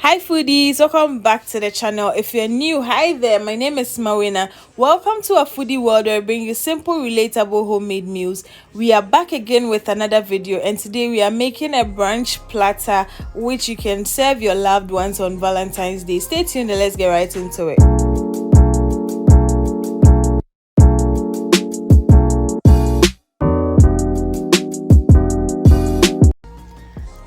Hi foodies, welcome back to the channel. If you're new, hi there, my name is Mawuena. Welcome to a foodie world where I bring you simple, relatable homemade meals. We are back again with another video, and today we are making a brunch platter which you can serve your loved ones on Valentine's Day. Stay tuned and let's get right into it.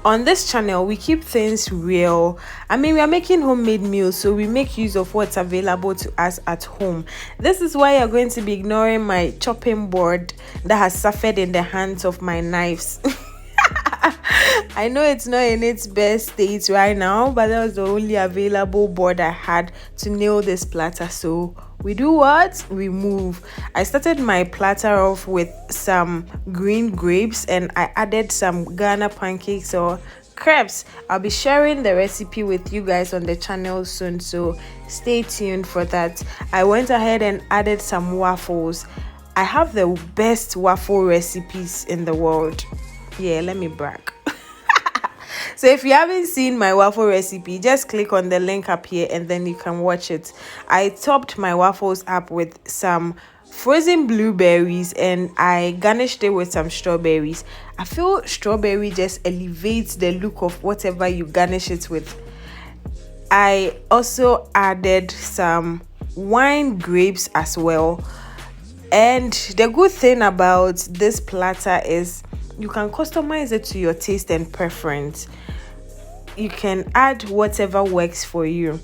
On this channel we keep things real. We are making homemade meals, so we make use of what's available to us at home. This is why you're going to be ignoring my chopping board that has suffered in the hands of my knives. I know it's not in its best state right now, but that was the only available board I had to nail this platter. So we do what? We move. I started my platter off with some green grapes and I added some Ghana pancakes or crepes. I'll be sharing the recipe with you guys on the channel soon, so stay tuned for that. I went ahead and added some waffles. I have the best waffle recipes in the world. Yeah, let me brag. So if you haven't seen my waffle recipe, just click on the link up here and then you can watch it. I topped my waffles up with some frozen blueberries and I garnished it with some strawberries. I feel strawberry just elevates the look of whatever you garnish it with. I also added some wine grapes as well. And the good thing about this platter is you can customize it to your taste and preference. You can add whatever works for you.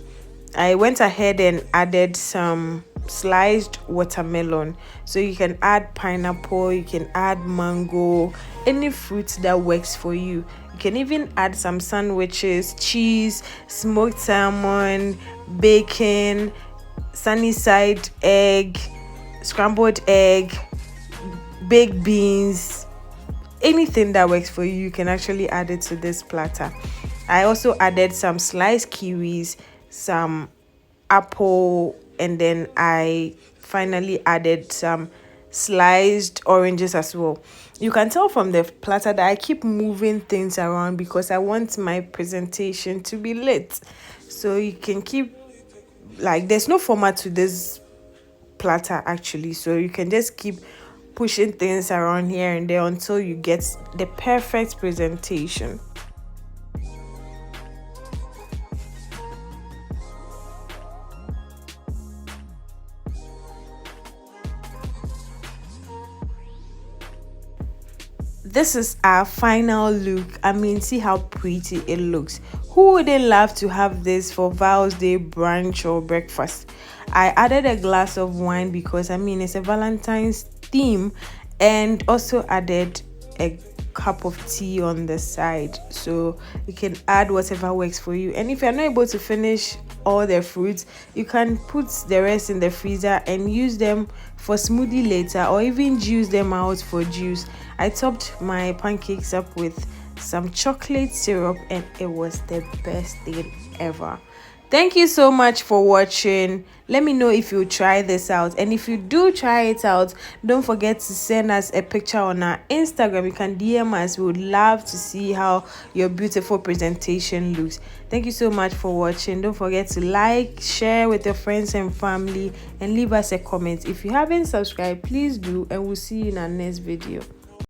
I went ahead and added some sliced watermelon, so you can add pineapple, you can add mango, any fruit that works for you. You can even add some sandwiches, cheese, smoked salmon, bacon, sunny side egg, scrambled egg, baked beans, anything that works for you. You can actually add it to this platter. I also added some sliced kiwis, some apple, and then I finally added some sliced oranges as well. You can tell from the platter that I keep moving things around because I want my presentation to be lit. So you can keep, like, there's no format to this platter actually, so you can just keep pushing things around here and there until you get the perfect presentation. This is our final look. See how pretty it looks. Who wouldn't love to have this for Val's Day brunch or breakfast? I added a glass of wine because it's a Valentine's theme, and also added a cup of tea on the side, so you can add whatever works for you. And if you're not able to finish all the fruits, you can put the rest in the freezer and use them for smoothie later, or even juice them out for juice. I topped my pancakes up with some chocolate syrup and it was the best thing ever. Thank you so much for watching. Let me know if you try this out, and if you do try it out, don't forget to send us a picture on our Instagram. You can DM us. We would love to see how your beautiful presentation looks. Thank you so much for watching. Don't forget to like, share with your friends and family, and leave us a comment. If you haven't subscribed, please do, and we'll see you in our next video.